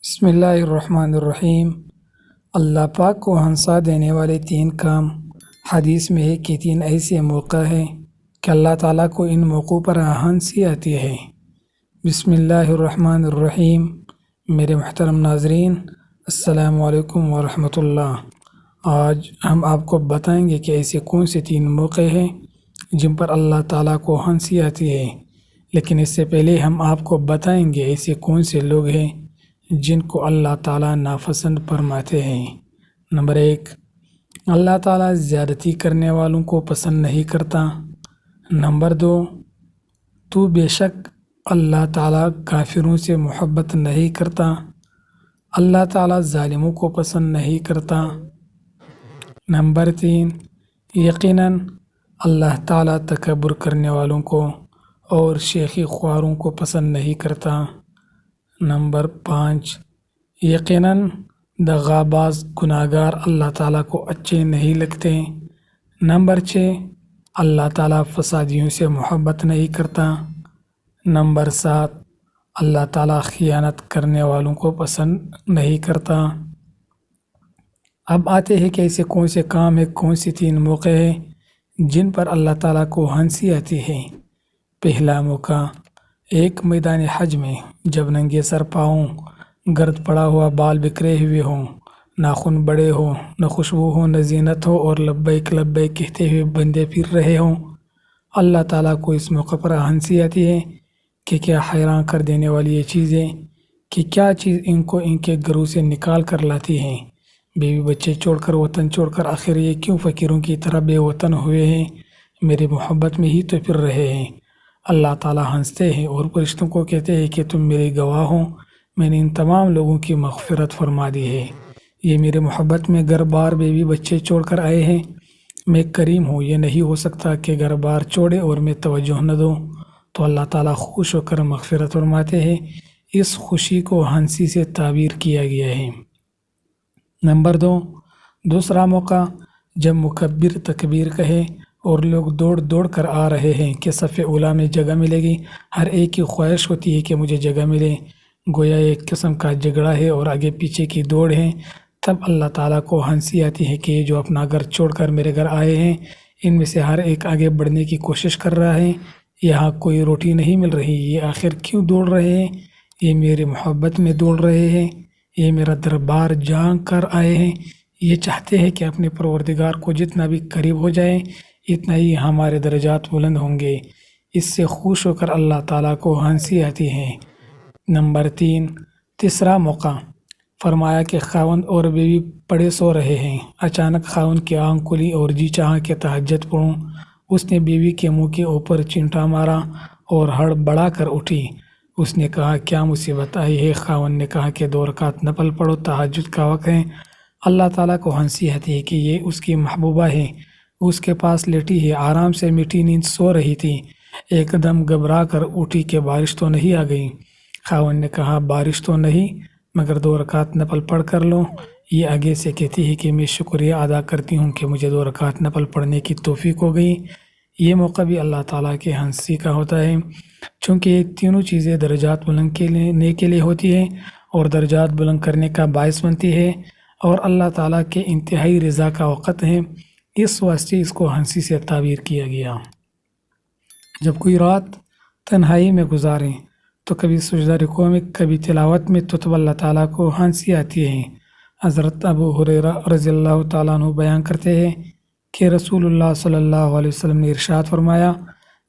بسم اللہ الرحمن الرحیم۔ اللہ پاک کو ہنسا دینے والے 3 کام۔ حدیث میں ہے کہ 3 ایسے موقع ہیں کہ اللہ تعالیٰ کو ان موقعوں پر ہنسی آتی ہے۔ بسم اللہ الرحمن الرحیم۔ میرے محترم ناظرین، السلام علیکم ورحمۃ اللہ۔ آج ہم آپ کو بتائیں گے کہ ایسے کون سے 3 موقع ہیں جن پر اللہ تعالیٰ کو ہنسی آتی ہے، لیکن اس سے پہلے ہم آپ کو بتائیں گے ایسے کون سے لوگ ہیں جن کو اللہ تعالیٰ ناپسند فرماتے ہیں۔ نمبر 1، اللہ تعالیٰ زیادتی کرنے والوں کو پسند نہیں کرتا۔ نمبر 2، تو بے شک اللہ تعالیٰ کافروں سے محبت نہیں کرتا۔ اللہ تعالیٰ ظالموں کو پسند نہیں کرتا۔ نمبر 3، یقیناً اللہ تعالیٰ تکبر کرنے والوں کو اور شیخی خواروں کو پسند نہیں کرتا۔ نمبر 5، یقیناً دغاباز گناہگار اللہ تعالیٰ کو اچھے نہیں لگتے۔ نمبر 6، اللہ تعالیٰ فسادیوں سے محبت نہیں کرتا۔ نمبر 7، اللہ تعالیٰ خیانت کرنے والوں کو پسند نہیں کرتا۔ اب آتے ہیں کہ ایسے کون سے کام ہیں، کون سی 3 موقع ہیں جن پر اللہ تعالیٰ کو ہنسی آتی ہے۔ پہلا موقع، ایک میدان حج میں جب ننگے سر پاؤں، گرد پڑا ہوا بال بکھرے ہوئے ہوں، ناخن بڑے ہوں، نہ خوشبو ہو نہ زینت ہو، اور لبیک لبیک کہتے ہوئے بندے پھر رہے ہوں۔ اللہ تعالیٰ کو اس موقع پر ہنسی آتی ہے کہ کیا حیران کر دینے والی یہ چیزیں کہ کیا چیز ان کو ان کے گھروں سے نکال کر لاتی ہیں۔ بیوی بچے چھوڑ کر، وطن چھوڑ کر، آخر یہ کیوں فقیروں کی طرح بے وطن ہوئے ہیں؟ میری محبت میں ہی تو پھر رہے ہیں۔ اللہ تعالیٰ ہنستے ہیں اور فرشتوں کو کہتے ہیں کہ تم میرے گواہ ہو، میں نے ان تمام لوگوں کی مغفرت فرما دی ہے۔ یہ میرے محبت میں گھر بار بیوی بچے چھوڑ کر آئے ہیں۔ میں کریم ہوں، یہ نہیں ہو سکتا کہ گھر بار چھوڑے اور میں توجہ نہ دوں۔ تو اللہ تعالیٰ خوش ہو کر مغفرت فرماتے ہیں۔ اس خوشی کو ہنسی سے تعبیر کیا گیا ہے۔ نمبر 2، دوسرا موقع، جب مکبر تکبیر کہے اور لوگ دوڑ دوڑ کر آ رہے ہیں کہ صف اولیٰ میں جگہ ملے گی، ہر ایک کی خواہش ہوتی ہے کہ مجھے جگہ ملے، گویا ایک قسم کا جھگڑا ہے اور آگے پیچھے کی دوڑ ہے۔ تب اللہ تعالیٰ کو ہنسی آتی ہے کہ یہ جو اپنا گھر چھوڑ کر میرے گھر آئے ہیں، ان میں سے ہر ایک آگے بڑھنے کی کوشش کر رہا ہے، یہاں کوئی روٹی نہیں مل رہی، یہ آخر کیوں دوڑ رہے ہیں؟ یہ میری محبت میں دوڑ رہے ہیں، یہ میرا دربار جان کر آئے ہیں، یہ چاہتے ہیں کہ اپنے پروردگار کو جتنا بھی قریب ہو جائیں اتنا ہی ہمارے درجات بلند ہوں گے۔ اس سے خوش ہو کر اللہ تعالیٰ کو ہنسی آتی ہے۔ نمبر 3، تیسرا موقع، فرمایا کہ خاوند اور بیوی پڑے سو رہے ہیں، اچانک خاوند کی آنکھ کھلی اور جی چاہا کہ تہجد پڑھوں۔ اس نے بیوی کے منہ کے اوپر چمٹا مارا اور ہڑ بڑھا کر اٹھی۔ اس نے کہا کیا مصیبت آئی ہے؟ خاوند نے کہا کہ 2 رکعت نفل پڑھو، تہجد کا وقت ہے۔ اللہ تعالیٰ کو ہنسی آتی ہے کہ یہ اس کی محبوبہ ہے، اس کے پاس لیٹی ہے، آرام سے میٹھی نیند سو رہی تھی، ایک دم گھبرا کر اٹھی کہ بارش تو نہیں آ گئی۔ خاوند نے کہا بارش تو نہیں، مگر 2 رکعت نفل پڑھ کر لو۔ یہ آگے سے کہتی ہے کہ میں شکریہ ادا کرتی ہوں کہ مجھے 2 رکعت نفل پڑھنے کی توفیق ہو گئی۔ یہ موقع بھی اللہ تعالیٰ کے ہنسی کا ہوتا ہے، چونکہ یہ تینوں چیزیں درجات بلند کرنے کے لیے ہوتی ہیں اور درجات بلند کرنے کا باعث بنتی ہے، اور اللہ تعالیٰ کے انتہائی رضا کا وقت ہے، اس واسطے اس کو ہنسی سے تعبیر کیا گیا۔ جب کوئی رات تنہائی میں گزاریں تو کبھی سجدہ رکوع میں، کبھی تلاوت میں، تو اللہ تعالیٰ کو ہنسی آتی ہے۔ حضرت ابو ہریرہ رضی اللہ تعالیٰ عنہ بیان کرتے ہیں کہ رسول اللہ صلی اللہ علیہ وسلم نے ارشاد فرمایا،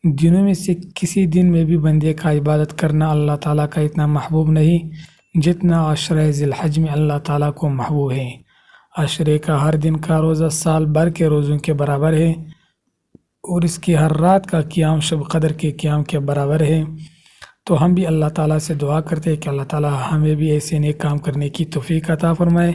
دنوں میں سے کسی دن میں بھی بندے کا عبادت کرنا اللہ تعالیٰ کا اتنا محبوب نہیں جتنا عشرہ ذی الحج میں اللہ تعالیٰ کو محبوب ہے۔ عشرے کا ہر دن کا روزہ سال بھر کے روزوں کے برابر ہے، اور اس کی ہر رات کا قیام شب قدر کے قیام کے برابر ہے۔ تو ہم بھی اللہ تعالیٰ سے دعا کرتے ہیں کہ اللہ تعالیٰ ہمیں بھی ایسے نیک کام کرنے کی توفیق عطا فرمائے،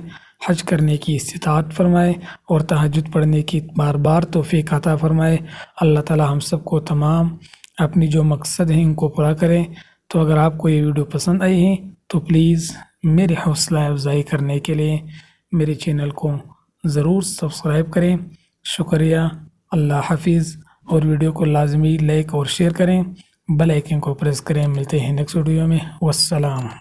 حج کرنے کی استطاعت فرمائے، اور تہجد پڑھنے کی بار بار توفیق عطا فرمائے۔ اللہ تعالیٰ ہم سب کو تمام اپنی جو مقصد ہیں ان کو پورا کریں۔ تو اگر آپ کو یہ ویڈیو پسند آئی ہے تو پلیز میری حوصلہ افزائی کرنے کے لیے میرے چینل کو ضرور سبسکرائب کریں۔ شکریہ، اللہ حافظ، اور ویڈیو کو لازمی لائک اور شیئر کریں، بیل آئیکن کو پریس کریں۔ ملتے ہیں نیکسٹ ویڈیو میں، والسلام۔